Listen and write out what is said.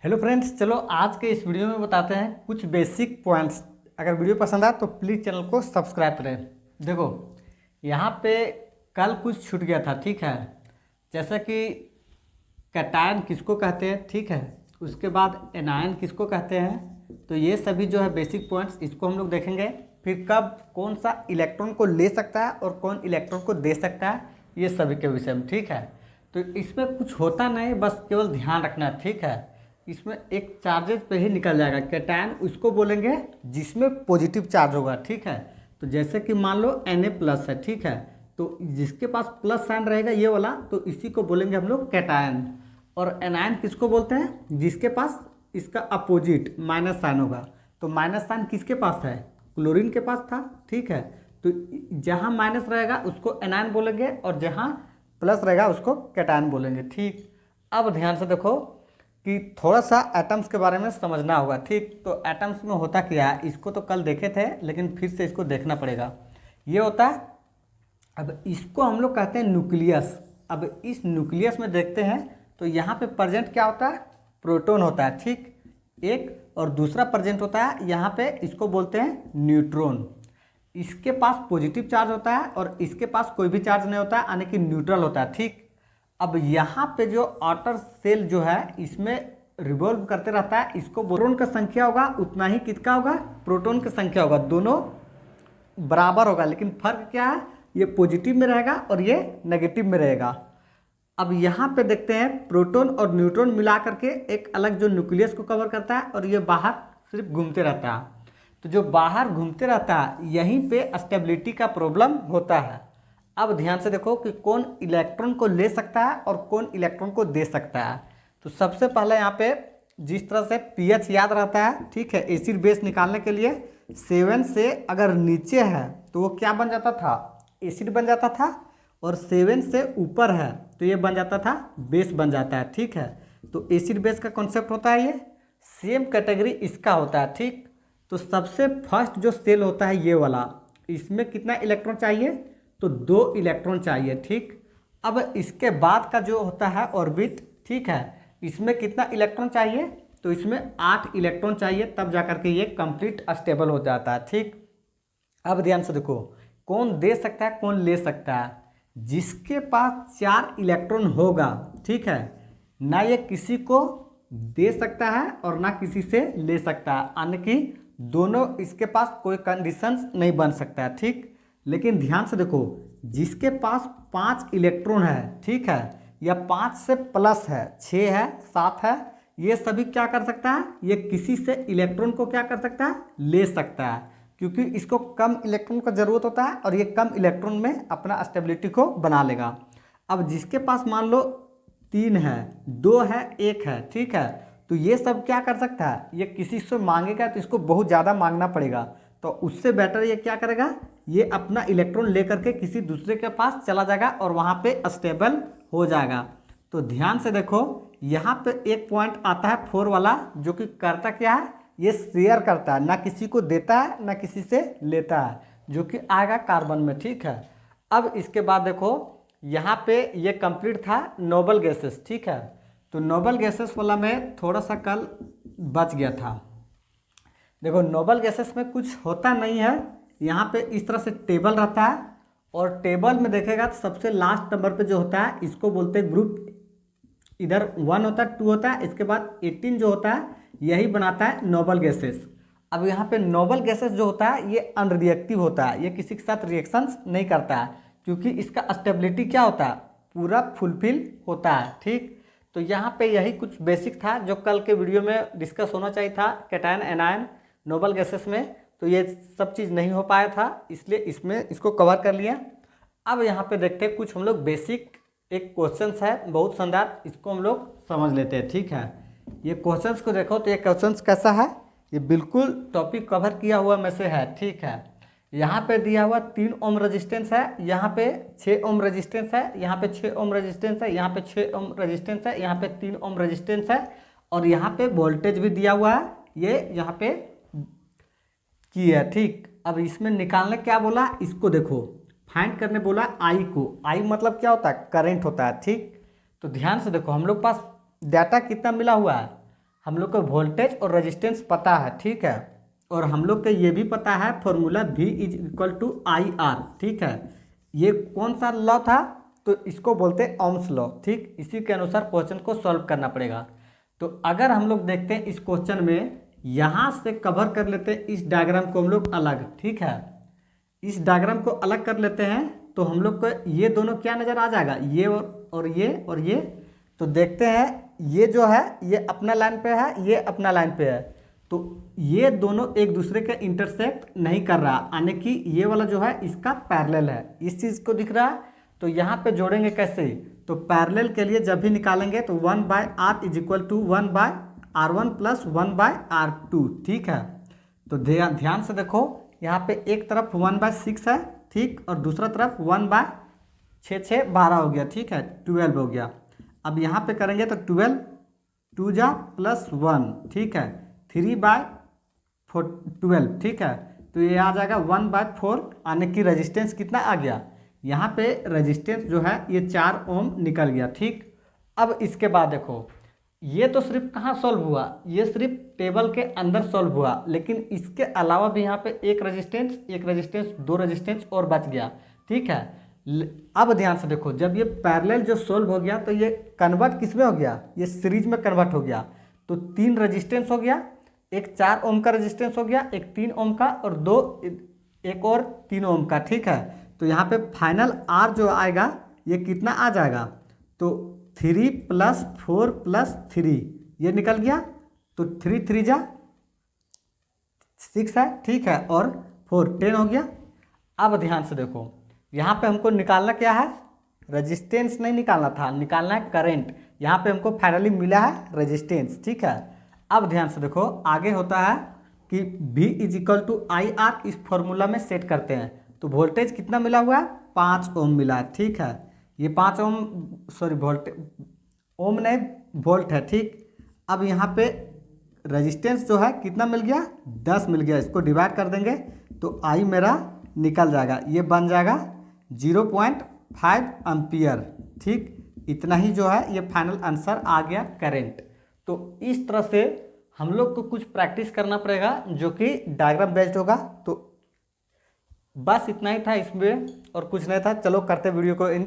Hello friends, चलो आज के इस वीडियो में बताते हैं कुछ बेसिक पॉइंट्स। अगर वीडियो पसंद आए तो प्लीज़ चैनल को सब्सक्राइब करें। देखो, यहाँ पे कल कुछ छूट गया था, ठीक है। जैसा कि कैटायन किसको कहते हैं, ठीक है। उसके बाद एनायन किसको कहते हैं। तो ये सभी जो है बेसिक पॉइंट्स, इसको हम लोग देखेंगे। फिर कब कौन सा इलेक्ट्रॉन को ले सकता है और कौन इलेक्ट्रॉन को दे सकता है, ये सभी के विषय में, ठीक है। तो इसमें कुछ होता नहीं, बस केवल ध्यान रखना है, ठीक है। इसमें एक चार्जेस पे ही निकल जाएगा। कैटायन उसको बोलेंगे जिसमें पॉजिटिव चार्ज होगा, ठीक है। तो जैसे कि मान लो Na+ है, ठीक है। तो जिसके पास प्लस साइन रहेगा ये वाला, तो इसी को बोलेंगे हम लोग कैटायन। और एनायन किसको बोलते हैं, जिसके पास इसका अपोजिट माइनस साइन होगा। तो माइनस साइन किसके पास है, क्लोरीन के पास था, ठीक है। तो जहाँ माइनस रहेगा उसको एनायन बोलेंगे और जहाँ प्लस रहेगा उसको कैटायन बोलेंगे, ठीक। अब ध्यान से देखो कि थोड़ा सा एटम्स के बारे में समझना होगा, ठीक। तो एटम्स में होता क्या है, इसको तो कल देखे थे लेकिन फिर से इसको देखना पड़ेगा। ये होता है, अब इसको हम लोग कहते हैं न्यूक्लियस। अब इस न्यूक्लियस में देखते हैं तो यहाँ पे प्रेजेंट क्या होता है, प्रोटॉन होता है, ठीक। एक और दूसरा प्रेजेंट होता है यहाँ पे, इसको बोलते हैं न्यूट्रॉन। इसके पास पॉजिटिव चार्ज होता है और इसके पास कोई भी चार्ज नहीं होता है, यानी कि न्यूट्रल होता है, ठीक। अब यहाँ पे जो आउटर सेल जो है इसमें रिवॉल्व करते रहता है। इसको बोरोन का संख्या होगा उतना ही किसका होगा, प्रोटॉन की संख्या होगा। दोनों बराबर होगा, लेकिन फर्क क्या है, ये पॉजिटिव में रहेगा और ये नेगेटिव में रहेगा। अब यहाँ पे देखते हैं प्रोटॉन और न्यूट्रॉन मिला करके एक अलग जो न्यूक्लियस को कवर करता है और ये बाहर सिर्फ घूमते रहता है। तो जो बाहर घूमते रहता है यहीं पे स्टेबिलिटी का प्रॉब्लम होता है। अब ध्यान से देखो कि कौन इलेक्ट्रॉन को ले सकता है और कौन इलेक्ट्रॉन को दे सकता है। तो सबसे पहले यहाँ पे जिस तरह से पीएच याद रहता है, ठीक है, एसिड बेस निकालने के लिए 7 से अगर नीचे है तो वो क्या बन जाता था, एसिड बन जाता था। और 7 से ऊपर है तो ये बन जाता था बेस बन जाता है, ठीक है। तो एसिड बेस का कॉन्सेप्ट होता है ये, सेम कैटेगरी इसका होता है, ठीक। तो सबसे फर्स्ट जो सेल होता है ये वाला, इसमें कितना इलेक्ट्रॉन चाहिए, तो 2 इलेक्ट्रॉन चाहिए, ठीक। अब इसके बाद का जो होता है ऑर्बिट, ठीक है, इसमें कितना इलेक्ट्रॉन चाहिए, तो इसमें 8 इलेक्ट्रॉन चाहिए, तब जाकर के ये कंप्लीट स्टेबल हो जाता है, ठीक। अब ध्यान से देखो कौन दे सकता है कौन ले सकता है। जिसके पास 4 इलेक्ट्रॉन होगा, ठीक है, ना ये किसी को दे सकता है और ना किसी से ले सकता है, यानी कि दोनों इसके पास कोई कंडीशंस नहीं बन सकता है, ठीक। लेकिन ध्यान से देखो जिसके पास 5 इलेक्ट्रॉन है, ठीक है, या 5 से प्लस है, 6 है, 7 है, ये सभी क्या कर सकता है, ये किसी से इलेक्ट्रॉन को क्या कर सकता है, ले सकता है। क्योंकि इसको कम इलेक्ट्रॉन का ज़रूरत होता है और ये कम इलेक्ट्रॉन में अपना स्टेबिलिटी को बना लेगा। अब जिसके पास मान लो 3 है, 2 है, 1 है, ठीक है, तो ये सब क्या कर सकता है, ये किसी से मांगेगा तो इसको बहुत ज़्यादा मांगना पड़ेगा। तो उससे बेटर ये क्या करेगा, ये अपना इलेक्ट्रॉन लेकर के किसी दूसरे के पास चला जाएगा और वहाँ पे स्टेबल हो जाएगा। तो ध्यान से देखो यहाँ पे एक पॉइंट आता है 4 वाला, जो कि करता क्या है, ये शेयर करता है, ना किसी को देता है ना किसी से लेता है, जो कि आएगा कार्बन में, ठीक है। अब इसके बाद देखो यहाँ पे ये कंप्लीट था नोबल गैसेस, ठीक है। तो नोबल गैसेस वाला में थोड़ा सा कल बच गया था। देखो नोबल गैसेस में कुछ होता नहीं है, यहाँ पे इस तरह से टेबल रहता है और टेबल में देखेगा तो सबसे लास्ट नंबर पे जो होता है इसको बोलते हैं ग्रुप। इधर 1 होता है, 2 होता है, इसके बाद 18 जो होता है यही बनाता है नोबल गैसेस। अब यहाँ पे नोबल गैसेस जो होता है ये अनरिएक्टिव होता है, ये किसी के साथ रिएक्शंस नहीं करता है, क्योंकि इसका स्टेबिलिटी क्या होता है, पूरा फुलफिल होता है, ठीक। तो यहाँ पे यही कुछ बेसिक था जो कल के वीडियो में डिस्कस होना चाहिए था, कैटायन एनायन नोबल गैसेस में। तो ये सब चीज़ नहीं हो पाया था, इसलिए इसमें इसको कवर कर लिया। अब यहाँ पे देखते हैं कुछ हम लोग बेसिक, एक क्वेश्चंस है बहुत शानदार, इसको हम लोग समझ लेते हैं, ठीक है। ये क्वेश्चंस को देखो तो ये क्वेश्चंस कैसा है, ये बिल्कुल टॉपिक कवर किया हुआ में से है, ठीक है। यहाँ पे दिया हुआ 3 ओम रेजिस्टेंस है, यहाँ पे 6 ओम रेजिस्टेंस है, यहाँ पे 6 ओम रेजिस्टेंस है, यहाँ पे 6 ओम रेजिस्टेंस है, यहाँ पे 3 ओम रेजिस्टेंस है, और यहाँ पे वोल्टेज भी दिया हुआ है, ये यहाँ पे की है, ठीक। अब इसमें निकालने क्या बोला, इसको देखो फाइंड करने बोला आई को। आई मतलब क्या होता है, करंट होता है, ठीक। तो ध्यान से देखो हम लोग पास डाटा कितना मिला हुआ है, हम लोग को वोल्टेज और रेजिस्टेंस पता है, ठीक है, और हम लोग को ये भी पता है formula V is equal to I R, ठीक है। ये कौन सा लॉ था, तो इसको बोलते हैं ओम्स लॉ, ठीक। इसी के अनुसार क्वेश्चन को सॉल्व करना पड़ेगा। तो अगर हम लोग देखते हैं इस क्वेश्चन में, यहाँ से कवर कर लेते हैं इस डायग्राम को हम लोग अलग, ठीक है। इस डायग्राम को अलग कर लेते हैं तो हम लोग को ये दोनों क्या नज़र आ जाएगा, ये और ये और ये। तो देखते हैं ये जो है ये अपना लाइन पे है, ये अपना लाइन पे है, तो ये दोनों एक दूसरे के इंटरसेक्ट नहीं कर रहा, यानी कि ये वाला जो है इसका पैरेलल है, इस चीज़ को दिख रहा है। तो यहाँ पे जोड़ेंगे कैसे, तो पैरेलल के लिए जब भी निकालेंगे तो 1/r is equal to 1/r1 plus 1/r2, ठीक है। तो ध्यान से देखो, यहाँ पे एक तरफ 1/6 है, ठीक, और दूसरा तरफ 1/6 12 हो गया, ठीक है, 12 हो गया। अब यहाँ पे करेंगे तो 12 2 जा प्लस 1, ठीक है, 3/12, ठीक है। तो ये आ जाएगा 1/4, यानी कि रेजिस्टेंस कितना आ गया, यहाँ पे रेजिस्टेंस जो है ये 4 ओम निकल गया, ठीक। अब इसके बाद देखो, ये तो सिर्फ कहाँ सॉल्व हुआ, ये सिर्फ टेबल के अंदर सॉल्व हुआ, लेकिन इसके अलावा भी यहाँ पे एक रेजिस्टेंस 2 रेजिस्टेंस और बच गया, ठीक है। अब ध्यान से देखो, जब ये पैरेलल जो सॉल्व हो गया तो ये कन्वर्ट किस में हो गया, ये सीरीज में कन्वर्ट हो गया। तो 3 रेजिस्टेंस हो गया, एक 4 ओम का रेजिस्टेंस हो गया, एक 3 ओम का, और एक और 3 ओम का, ठीक है। तो यहाँ पे फाइनल आर जो आएगा ये कितना आ जाएगा, तो 3 + 4 + 3 ये निकल गया, तो 3 3 जा 6 है, ठीक है, और 4 10 हो गया। अब ध्यान से देखो, यहाँ पे हमको निकालना क्या है, रेजिस्टेंस नहीं निकालना था, निकालना है करंट। यहाँ पे हमको फाइनली मिला है रेजिस्टेंस, ठीक है। अब ध्यान से देखो, आगे होता है कि V is equal to I R, इस फॉर्मूला में सेट करते हैं। तो वोल्टेज कितना मिला हुआ है, 5 ओम मिला है, ठीक है। ये 5 ओम, सॉरी ओम नहीं वोल्ट है, ठीक। अब यहाँ पे रेजिस्टेंस जो है कितना मिल गया, 10 मिल गया, इसको डिवाइड कर देंगे तो आई मेरा निकल जाएगा, ये बन जाएगा 0.5 एम्पियर, ठीक। इतना ही जो है ये फाइनल आंसर आ गया करंट। तो इस तरह से हम लोग को कुछ प्रैक्टिस करना पड़ेगा जो कि डायग्राम बेस्ड होगा। तो बस इतना ही था इसमें, और कुछ नहीं था। चलो करते वीडियो को एंड।